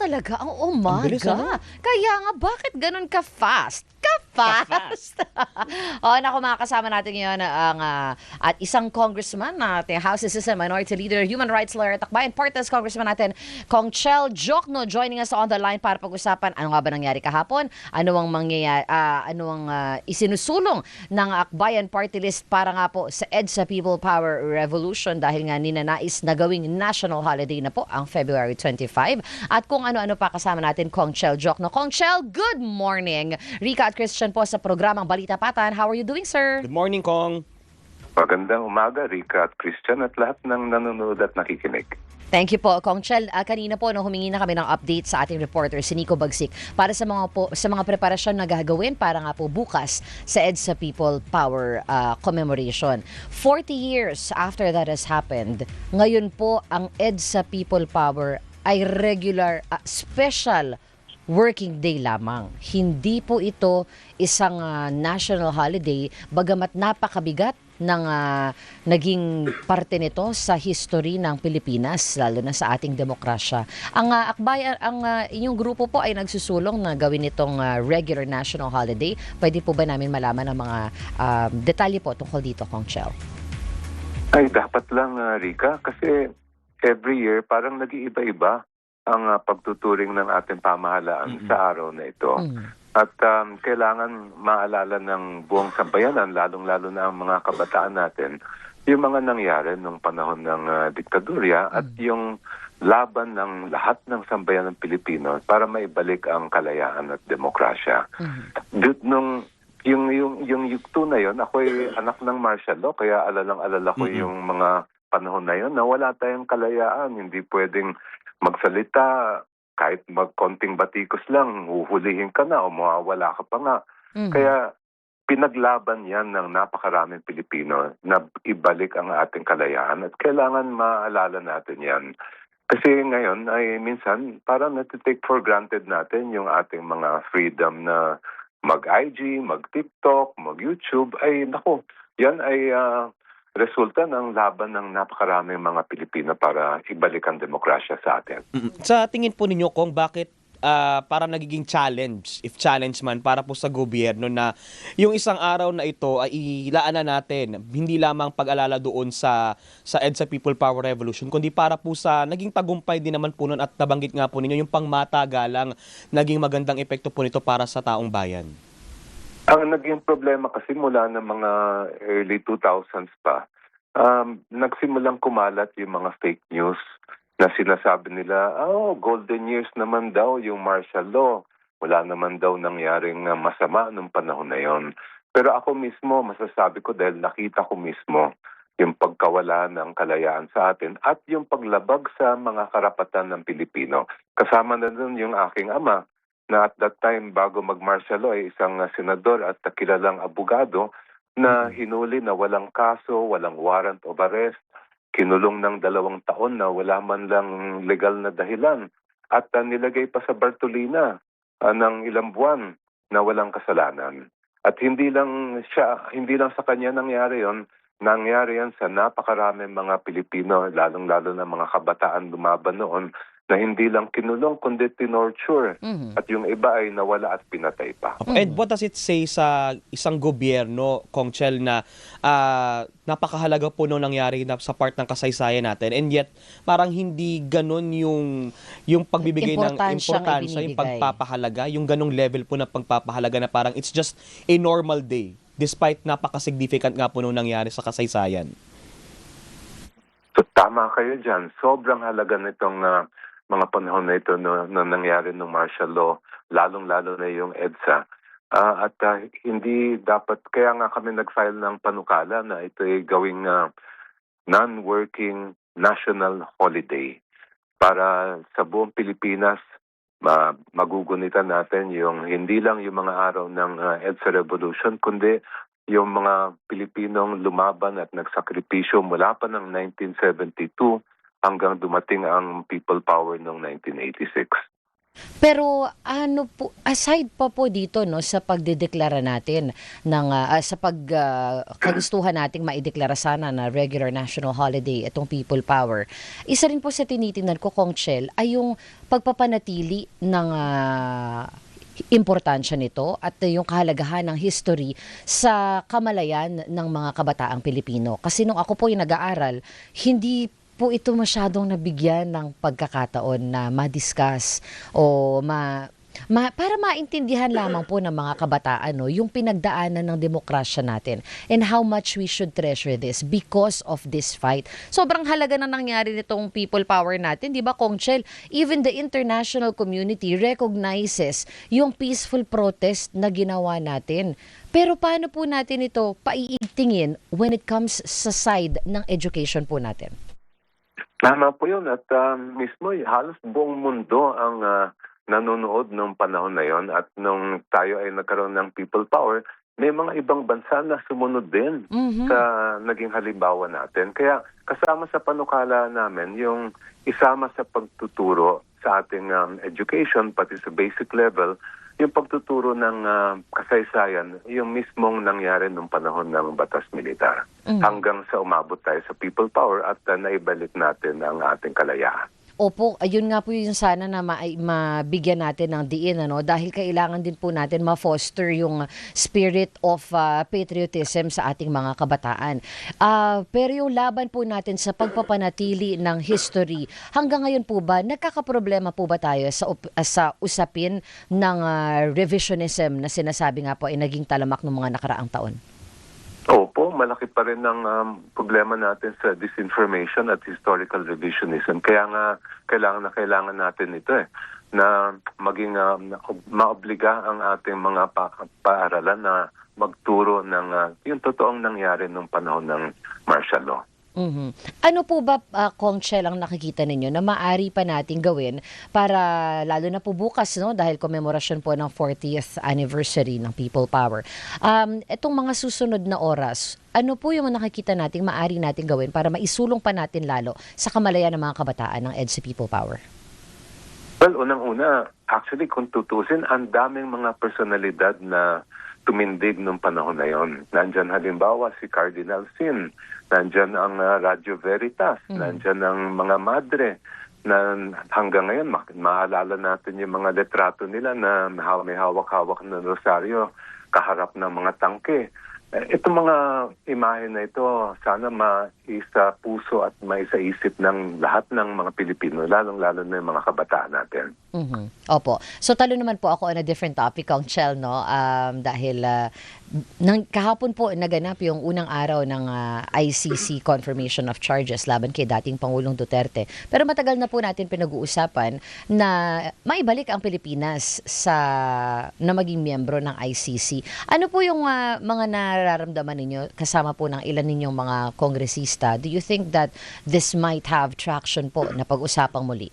talaga ang Ang bilis, ano? umaga. Kaya nga, bakit ganun ka-fast? Ka-fast! O, naku, mga kasama natin ngayon ang at isang congressman natin, House Assistant Minority Leader, Human Rights Lawyer at Akbayan Partas Congressman natin, Kong Chel Jokno, joining us on the line para pag-usapan ano nga ba nangyari kahapon, ano ang mangyayari, isinusulong ng Akbayan Party List para nga po sa EDSA People Power Revolution dahil nga ninanais na gawing national holiday na po ang February 25. At kung ano-ano pa kasama natin, Kong Chel Jokno. Kong Chel, good morning! Rika at Christian po sa programang Balita Patan. How are you doing, sir? Good morning, Kong. Magandang umaga, Rika at Christian at lahat ng nanonood at nakikinig. Thank you po, Kong Chel. Kanina po, humingi na kami ng update sa ating reporter, si Nico Bagsik, para sa mga preparasyon na gagawin para nga po bukas sa EDSA People Power commemoration. 40 years after that has happened, ngayon po ang EDSA People Power ay regular, special working day lamang. Hindi po ito isang national holiday, bagamat napakabigat ng naging parte nito sa history ng Pilipinas, lalo na sa ating demokrasya. Ang akbayan, inyong grupo po ay nagsusulong na gawin itong regular national holiday. Pwede po ba namin malaman ang mga detalye po tungkol dito, Kong Chel? Ay, dapat lang, Rika, kasi every year parang nag-iiba-iba ang pagtuturing ng ating pamahalaan sa araw na ito. At kailangan maalala ng buong sambayanan, lalong-lalo na ang mga kabataan natin, yung mga nangyari nung panahon ng diktadurya at yung laban ng lahat ng sambayanan Pilipino para maibalik ang kalayaan at demokrasya. Yung yugto na yon, ako ay anak ng martial law, kaya alalang-alala ko yung mga panahon na yon na wala tayong kalayaan, hindi pwedeng magsalita, kahit magkonting batikos lang, huhulihin ka na o mawawala ka pa nga. Kaya pinaglaban yan ng napakaraming Pilipino na ibalik ang ating kalayaan at kailangan maalala natin yan. Kasi ngayon ay minsan parang natitake for granted natin yung ating mga freedom na mag-IG, mag-TikTok, mag-YouTube. Ay naku, yan ay resulta ng laban ng napakaraming mga Pilipino para ibalik ang demokrasya sa atin. Sa tingin po ninyo, Kong, bakit parang nagiging challenge, if challenge man, para po sa gobyerno na yung isang araw na ito ay ilaanan natin, hindi lamang pag-alala doon sa EDSA People Power Revolution, kundi para po sa naging tagumpay din naman po nun at nabanggit nga po ninyo yung pangmatagalang naging magandang epekto po nito para sa taong bayan? Ang naging problema kasi mula ng mga early 2000s pa, nagsimulang kumalat yung mga fake news na sinasabi nila, golden years naman daw yung martial law. Wala naman daw nangyaring masama nung panahon na yon. Pero ako mismo, masasabi ko dahil nakita ko mismo yung pagkawala ng kalayaan sa atin at yung paglabag sa mga karapatan ng Pilipino. Kasama na dun yung aking ama, na at that time, bago mag-martial law, ay isang senador at kilalang abogado na hinuli na walang kaso, walang warrant of arrest, kinulong ng 2 taon na wala man lang legal na dahilan at nilagay pa sa Bartolina ng ilang buwan na walang kasalanan. At hindi lang sa kanya nangyari yon, nangyari yan sa napakaraming mga Pilipino, lalong-lalo na mga kabataan lumaban noon, na hindi lang kinulong kundi tinorture at yung iba ay nawala at pinatay pa. And what does it say sa isang gobyerno, Kong Chel, na napakahalaga po nung nangyari na sa part ng kasaysayan natin, and yet parang hindi ganun yung pagbibigay ng importansya, yung pagpapahalaga, yung ganung level po ng pagpapahalaga na parang it's just a normal day despite napaka-significant nga po nung nangyari sa kasaysayan? So tama kayo dyan. Sobrang halaga nitong mga panahon na ito na nangyari ng martial law, lalong-lalo na yung EDSA. At hindi dapat, kaya nga kami nag-file ng panukala na ito ay gawing non-working national holiday para sa buong Pilipinas magugunitan natin yung hindi lang yung mga araw ng EDSA Revolution, kundi yung mga Pilipinong lumaban at nagsakripisyo mula pa ng 1972 hanggang dumating ang People Power noong 1986. Pero ano po, aside pa po dito no sa pagdedeklara natin ng sa kagustuhan nating maideklara sana na regular national holiday itong People Power. Isa rin po sa tinitingnan ko, Kong Chel, ay yung pagpapanatili ng importansya nito at yung kahalagahan ng history sa kamalayan ng mga kabataang Pilipino. Kasi nung ako po yung nag-aaral, hindi po ito masyadong nabigyan ng pagkakataon na ma-discuss o para maintindihan lamang po ng mga kabataan no, yung pinagdaanan ng demokrasya natin and how much we should treasure this because of this fight. Sobrang halaga na nangyari nitong people power natin, di ba, Kong Chel? Even the international community recognizes yung peaceful protest na ginawa natin. Pero paano po natin ito paiigtingin when it comes sa side ng education po natin? Tama po yun at mismo halos buong mundo ang nanonood nung panahon na yon at nung tayo ay nagkaroon ng people power, may mga ibang bansa na sumunod din sa naging halimbawa natin. Kaya kasama sa panukala namin yung isama sa pagtuturo sa ating education, pati sa basic level, yung pagtuturo ng kasaysayan, yung mismong nangyari nung panahon ng batas militar. Hanggang sa umabot tayo sa people power at naibalik natin ang ating kalayaan. Opo, ayun nga po yung sana na mabigyan natin ng diin dahil kailangan din po natin ma-foster yung spirit of patriotism sa ating mga kabataan. Pero yung laban po natin sa pagpapanatili ng history, hanggang ngayon po ba nagkakaproblema po ba tayo sa usapin ng revisionism na sinasabi nga po ay naging talamak ng mga nakaraang taon? Opo, malaki pa rin ang problema natin sa disinformation at historical revisionism. Kaya nga, kailangan natin ito na maging maobliga ang ating mga paaralan na magturo ng yung totoong nangyari nung panahon ng martial law. Ano po ba, Kong Chel, ang nakikita ninyo na maaari pa nating gawin para, lalo na po bukas, dahil komemorasyon po ng 40th anniversary ng People Power. Itong mga susunod na oras, ano po yung nakikita nating maaari nating gawin para maisulong pa natin lalo sa kamalayan ng mga kabataan ng EDSA People Power? Well, unang-una, actually, kung tutusin, ang daming mga personalidad na tumindig nung panahon na yon. Nandyan halimbawa si Cardinal Sin, nandyan ang Radyo Veritas, nandyan ang mga madre na hanggang ngayon maalala natin yung mga litrato nila na may hawak-hawak na rosaryo kaharap ng mga tangke. Itong mga imahe na ito sana maisa puso at maisa-isip ng lahat ng mga Pilipino, lalong-lalo na yung mga kabataan natin. Opo. So talo naman po ako on a different topic, Kong Chel, dahil kahapon po naganap yung unang araw ng ICC confirmation of charges laban kay dating Pangulong Duterte. Pero matagal na po natin pinag-uusapan na maibalik ang Pilipinas na maging miyembro ng ICC. Ano po yung mga nararamdaman ninyo kasama po ng ilan ninyong mga kongresista? Do you think that this might have traction po na pag-usapang muli?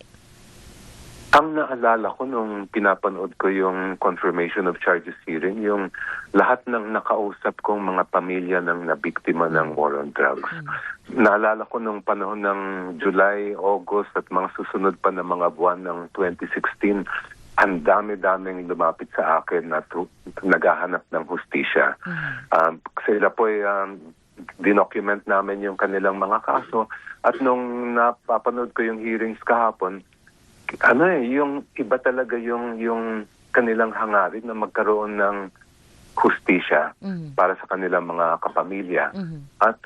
Ang naalala ko nung pinapanood ko yung confirmation of charges hearing, yung lahat ng nakausap kong mga pamilya ng nabiktima ng war on drugs. Naalala ko nung panahon ng July, August at mga susunod pa na mga buwan ng 2016, ang dami-daming lumapit sa akin na naghahanap ng hustisya. Sila po dinocument namin yung kanilang mga kaso at nung napapanood ko yung hearings kahapon, yung iba talaga yung kanilang hangarin na magkaroon ng hustisya para sa kanilang mga kapamilya. At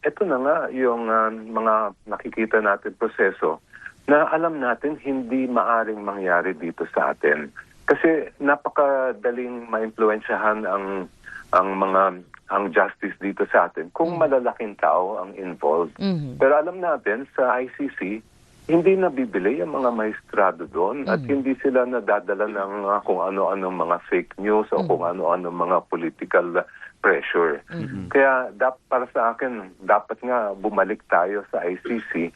ito na nga yung mga nakikita natin proseso na alam natin hindi maaring mangyari dito sa atin. Kasi napakadaling ma-impluensyahan ang justice dito sa atin kung malalaking tao ang involved. Pero alam natin sa ICC, hindi nabibili yung mga maestrado doon at hindi sila nadadala ng kung ano-anong mga fake news o kung ano-anong mga political pressure. Kaya para sa akin, dapat nga bumalik tayo sa ICC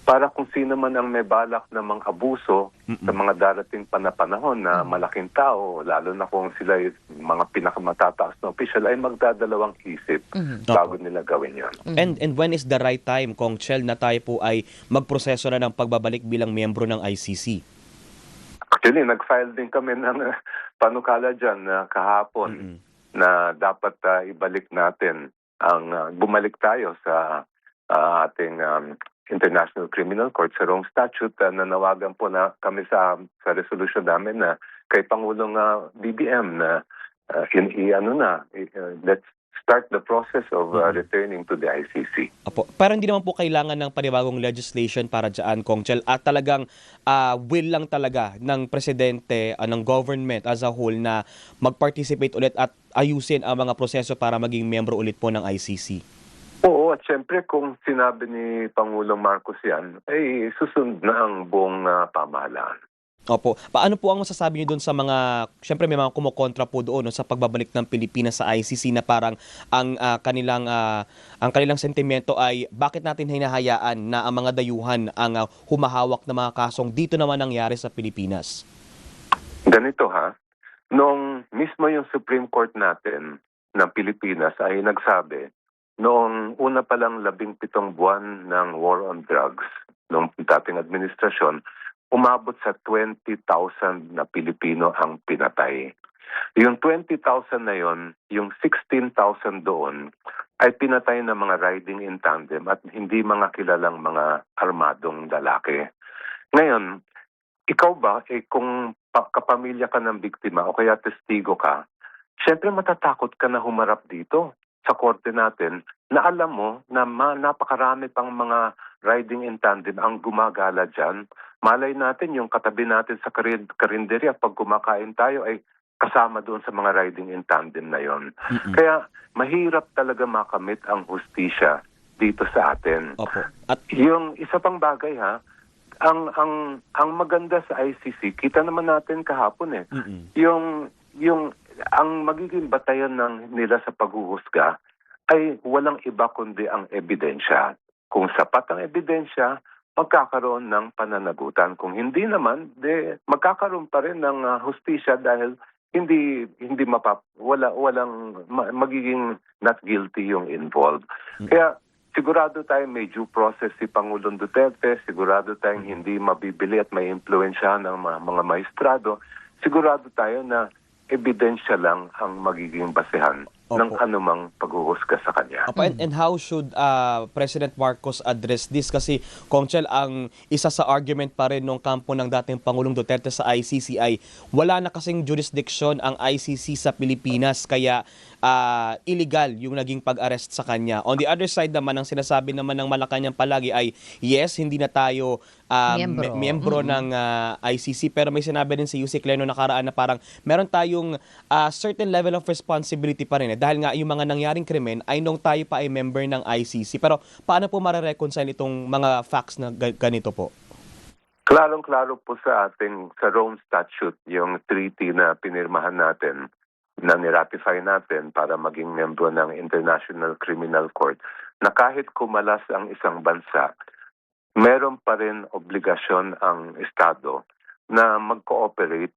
para kung sino man ang may balak na mga abuso sa mga darating panahon na malaking tao, lalo na kung sila mga pinakamatataas na opisyal, ay magdadalawang isip bago nila gawin yun. And when is the right time, Kong Chel, na tayo po ay magproseso na ng pagbabalik bilang miyembro ng ICC? Actually, nag-file din kami ng panukala dyan kahapon na dapat ibalik natin bumalik tayo sa ating International Criminal Court sa Rome Statute. Nanawagan po na kami sa resolution namin na kay Pangulong BBM na let's start the process of returning to the ICC. Apo. Pero hindi naman po kailangan ng panibagong legislation para dyan, Kong Chel, at talagang will lang talaga ng presidente, ng government as a whole na mag-participate ulit at ayusin ang mga proseso para maging miyembro ulit po ng ICC. Oo, at syempre kung sinabi ni Pangulong Marcos yan, ay susunod na ang buong pamahalaan. Opo. Paano po ang masasabi niyo doon sa mga, syempre may mga kumukontra po doon sa pagbabalik ng Pilipinas sa ICC na parang ang kanilang sentimento ay bakit natin hinahayaan na ang mga dayuhan ang humahawak ng mga kasong dito naman nangyari sa Pilipinas? Ganito nung mismo yung Supreme Court natin ng Pilipinas ay nagsabi, noong una pa lang 17 buwan ng war on drugs, noong dating administrasyon, umabot sa 20,000 na Pilipino ang pinatay. Yung 20,000 na yon, yung 16,000 doon ay pinatay ng mga riding in tandem at hindi mga kilalang mga armadong lalaki. Ngayon, ikaw ba, kung kapamilya ka ng biktima o kaya testigo ka, syempre matatakot ka na humarap dito sa korte natin na alam mo na napakarami pang mga riding in tandem ang gumagala dyan. Malay natin yung katabi natin sa karinderya pag kumakain tayo ay kasama doon sa mga riding in tandem na yon. Kaya mahirap talaga makamit ang hustisya dito sa atin. Opo. At yung isa pang bagay ang maganda sa ICC, kita naman natin kahapon yung ang magiging batayan nila sa paghuhusga ay walang iba kundi ang ebidensya. Kung sapat ang ebidensya, magkakaroon ng pananagutan. Kung hindi naman, magkakaroon pa rin ng hustisya dahil walang magiging not guilty yung involved. Kaya sigurado tayo may due process si Pangulong Duterte, sigurado tayong hindi mabibili at may impluwensya ng mga maestrado, sigurado tayo na ebidensya lang ang magiging basehan ng anumang paghuhusga sa kanya. And how should President Marcos address this? Kasi, Kong Chel, ang isa sa argument pa rin ng kampo ng dating Pangulong Duterte sa ICC ay wala na kasing jurisdiction ang ICC sa Pilipinas, kaya illegal yung naging pag-arrest sa kanya. On the other side naman, ang sinasabi naman ng Malacanang palagi ay yes, hindi na tayo miyembro ng ICC, pero may sinabi din si Yusek Leno nakaraan na parang meron tayong certain level of responsibility pa rin dahil nga yung mga nangyaring krimen ay nung tayo pa ay member ng ICC. Pero paano po mare-reconcile itong mga facts na ganito po? Klarong-klaro po sa Rome Statute, yung treaty na pinirmahan natin, na niratify natin para maging membro ng International Criminal Court, na kahit kumalas ang isang bansa, meron pa rin obligasyon ang Estado na mag-cooperate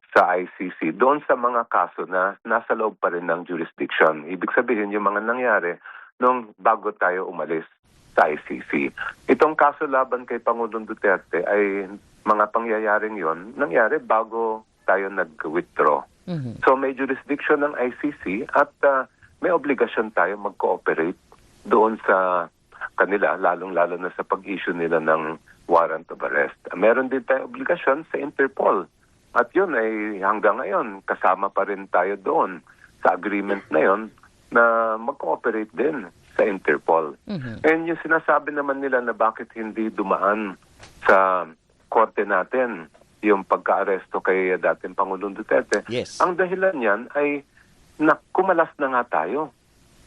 sa ICC doon sa mga kaso na nasa loob pa rin ng jurisdiction. Ibig sabihin, yung mga nangyari nung bago tayo umalis sa ICC. Itong kaso laban kay Pangulong Duterte ay mga pangyayaring yon nangyari bago tayo nag-withdraw. So may jurisdiction ng ICC at may obligasyon tayo mag-cooperate doon sa kanila, lalong-lalo na sa pag-issue nila ng warrant of arrest. Meron din tayo obligasyon sa Interpol. At yun ay hanggang ngayon, kasama pa rin tayo doon sa agreement na yun na mag-cooperate din sa Interpol. And yung sinasabi naman nila na bakit hindi dumaan sa korte natin yung pagka-aresto kay dating Pangulong Duterte. Yes. Ang dahilan niyan ay kumalas na nga tayo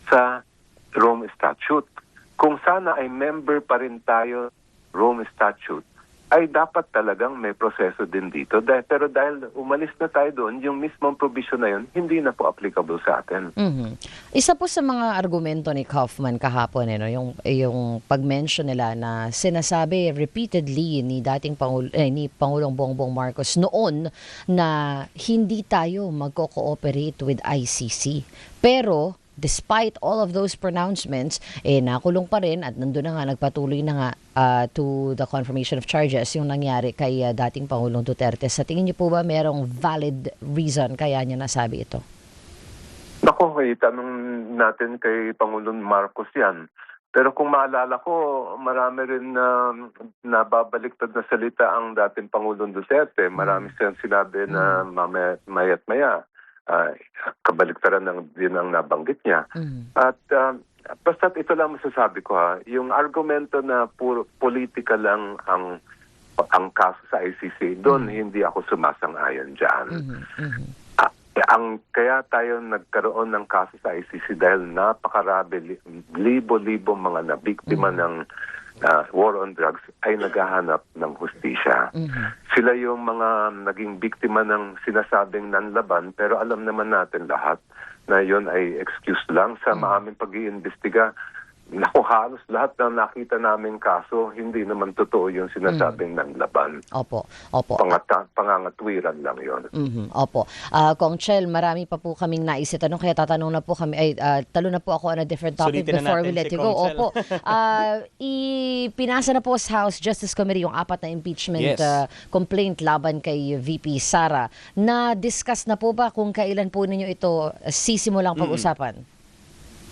sa Rome Statute. Kung sana ay member pa rin tayo Rome Statute, ay dapat talagang may proseso din dito. Pero dahil umalis na tayo doon, yung mismong provision na yun, hindi na po applicable sa atin. Isa po sa mga argumento ni Kaufman kahapon, yung pag-mention nila na sinasabi repeatedly ni dating ni Pangulong Bongbong Marcos noon na hindi tayo magko-cooperate with ICC. Pero despite all of those pronouncements, nakulong pa rin at nandun na nga, nagpatuloy na nga to the confirmation of charges yung nangyari kay dating Pangulong Duterte. Sa tingin niyo po ba merong valid reason kaya niya nasabi ito? Nako, tanong natin kay Pangulong Marcos yan. Pero kung maalala ko, marami rin na nababaliktad na salita ang dating Pangulong Duterte. Marami siyang sinabi na maya't maya. Kabaliktaran din ang nabanggit niya. At basta't ito lang masasabi ko yung argumento na puro politika lang ang kaso sa ICC, doon hindi ako sumasang-ayon dyan. Kaya tayo nagkaroon ng kaso sa ICC dahil napakarami, libo-libo mga nabiktima ng war on drugs ay naghahanap ng hustisya. Sila yung mga naging biktima ng sinasabing nanlaban, pero alam naman natin lahat na yon ay excuse lang sa maaming pag-iimbestiga. Naku, halos lahat ng nakita naming kaso, hindi naman totoo yung sinasabing nanlaban. Opo. Pangangatwiran lang yon. Opo. Kong Chel, marami pa po kaming nais itanong, kaya tatanong na po kami, talo na po ako on a different topic before we let you go. Opo. Pinasa na po sa House Justice Committee yung 4 na impeachment complaint laban kay VP Sara. Na-discuss na po ba kung kailan po ninyo ito sisimulang pag-usapan?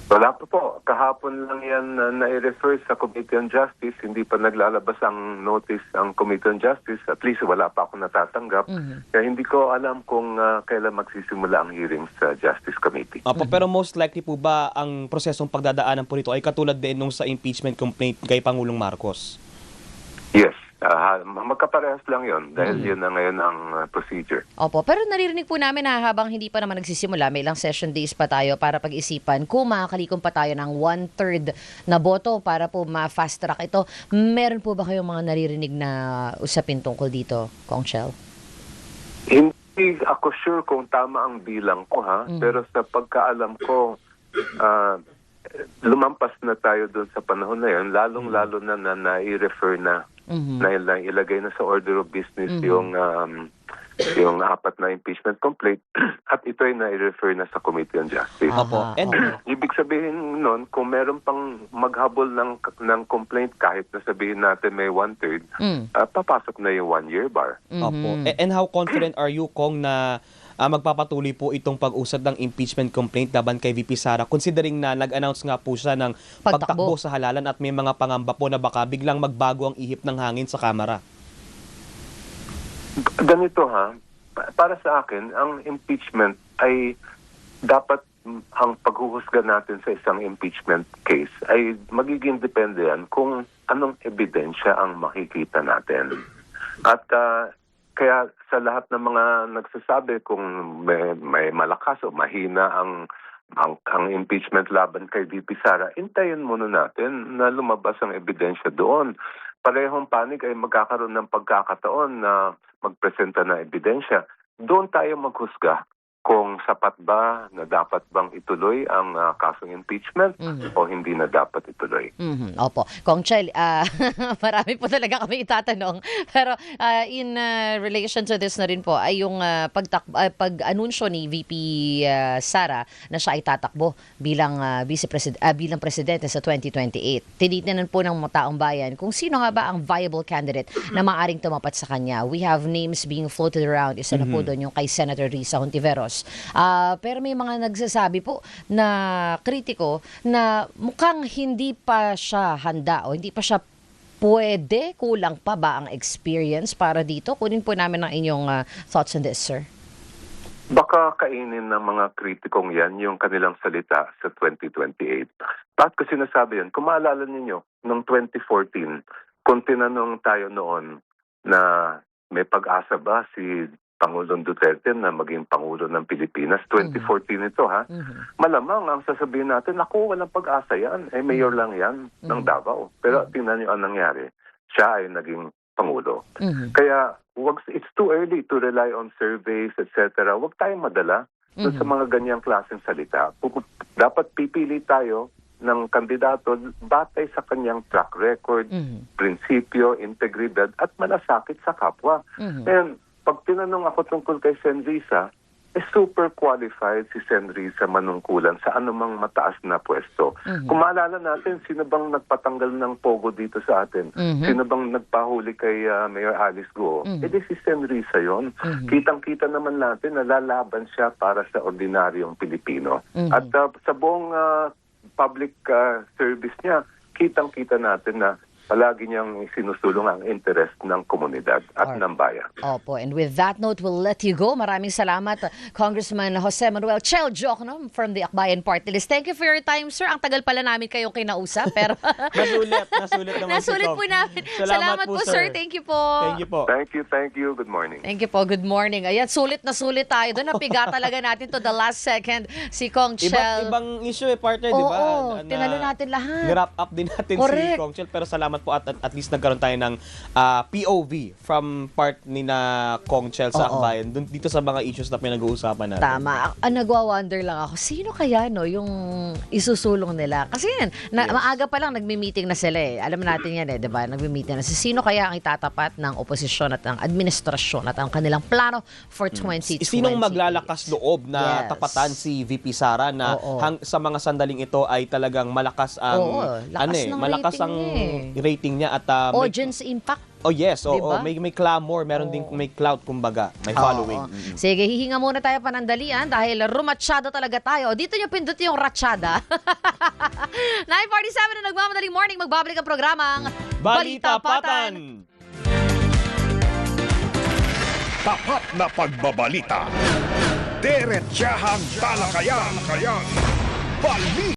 Wala pa po. Kahapon lang yan na-refer sa Committee on Justice. Hindi pa naglalabas ang notice ang Committee on Justice. At least wala pa ako natatanggap. Kaya hindi ko alam kung kailan magsisimula ang hearing sa Justice Committee. Opo, pero most likely po ba ang prosesong pagdadaanan po nito ay katulad din nung sa impeachment complaint kay Pangulong Marcos? Yes. Magkaparehas lang yon dahil yun na ngayon ang procedure. Opo, pero naririnig po namin na habang hindi pa naman nagsisimula, may ilang session days pa tayo para pag-isipan kung makakalikom pa tayo ng 1/3 na boto para po ma-fast track ito. Meron po ba kayong mga naririnig na usapin tungkol dito, Kong Chel? Hindi ako sure kung tama ang bilang ko pero sa pagkaalam ko, lumampas na tayo doon sa panahon na yun, lalong-lalo na na-i-refer na ilagay na sa order of business yung 4 na impeachment complaint at ito ay na-refer na sa Committee on Justice. And ibig sabihin nun, kung meron pang maghabol ng complaint kahit na sabihin natin may 1/3, papasok na yung 1-year bar. Opo. And how confident are you, Kong, na magpapatuloy po itong pag-usad ng impeachment complaint laban kay VP Sara, considering na nag-announce nga po siya ng pagtakbo sa halalan at may mga pangamba po na baka biglang magbago ang ihip ng hangin sa Kamara? Ganito para sa akin, ang impeachment ay dapat ang paghuhusga natin sa isang impeachment case ay magiging depende yan kung anong ebidensya ang makikita natin. At kaya sa lahat ng mga nagsasabi kung may malakas o mahina ang impeachment laban kay VP Sara, hintayin muna natin na lumabas ang ebidensya doon. Parehong panig ay magkakaroon ng pagkakataon na magpresenta na ebidensya. Doon tayo maghusga kung sapat ba na dapat bang ituloy ang kasong impeachment o hindi na dapat ituloy. Opo. Kong Chel, marami po talaga kami itatanong. Pero in relation to this na rin po, ay yung pag-anunsyo ni VP Sara na siya ay tatakbo bilang bilang presidente sa 2028. Tinignan po ng mga taong bayan kung sino nga ba ang viable candidate na maaring tumapat sa kanya. We have names being floated around. Isa na po doon yung kay Senator Risa Hontiveros. Pero may mga nagsasabi po na kritiko na mukhang hindi pa siya handa o hindi pa siya pwede, kulang pa ba ang experience para dito? Kunin po namin ang inyong thoughts on this, sir. Baka kainin ng mga kritikong yan yung kanilang salita sa 2028. Bakit ko sinasabi yan? Kung maalala ninyo, noong 2014, kung tinanong tayo noon na may pag-asa ba si Pangulong Duterte na maging Pangulo ng Pilipinas, 2014 ito malamang ang sasabihin natin, naku, walang pag-asa yan, mayor lang yan ng Davao. Pero tingnan niyo ang nangyari, siya ay naging Pangulo. Kaya it's too early to rely on surveys, etc. Huwag tayong madala sa mga ganyang klaseng salita. Dapat pipili tayo ng kandidato batay sa kanyang track record, prinsipyo, integridad at malasakit sa kapwa. And pag tinanong ako tungkol kay Sen. Risa, super qualified si Sen. Risa manungkulan sa anumang mataas na pwesto. Kung maalala natin, sino bang nagpatanggal ng pogo dito sa atin? Sino bang nagpahuli kay Mayor Alice Guo? Edi si Sen. Risa yon. Kitang-kita naman natin na lalaban siya para sa ordinaryong Pilipino. At sa buong public service niya, kitang-kita natin na palagi niyang sinusulong ang interest ng komunidad at ng bayan. Opo, and with that note, we'll let you go. Maraming salamat, Congressman Jose Manuel Chel Diokno from the Akbayan Party List. Thank you for your time, sir. Ang tagal pala namin kayong kinausap, pero Nasulit naman nasulit si po Kong. namin. Salamat po, sir. Thank you po. Thank you po. Thank you. Good morning. Thank you po. Good morning. Ayan, sulit na sulit tayo. Doon napiga talaga natin to the last second si Kong Chel. Ibang issue partner, di ba? Oo, tinalo natin lahat. Nirap up din natin Correct. si Kong Chel, pero salamat po at least nagkaroon tayo ng POV from part ni na Kong Chel sa Oo. Akbayan dito sa mga issues na pinag-uusapan natin. Tama. Nagwa-wonder lang ako, sino kaya no yung isusulong nila? Kasi yan, maaga pa lang nagmi-meeting na sila eh. Alam natin yan eh, 'di ba? Nagmi-meeting na. Sino kaya ang itatapat ng oposisyon at ng administrasyon at ang kanilang plano for 2020? Sinong maglalakas loob na Yes. tapatan si VP Sara na Oo. sa mga sandaling ito ay talagang malakas ang Oo, lakas ng malakas rating ang niya eh. rating niya at Audience impact. oh yes, Diba? may clamor, meron ding may clout kumbaga, may following. Oo. Sige, hihinga muna tayo panandalian dahil rumatsyado talaga tayo. Dito niyo pindot yung ratsyada. 9:47 na nagmamadaling morning, magbabalik ang programang Balita Patan. Tapat na pagbabalita. Diretsahang talakayan. Balita.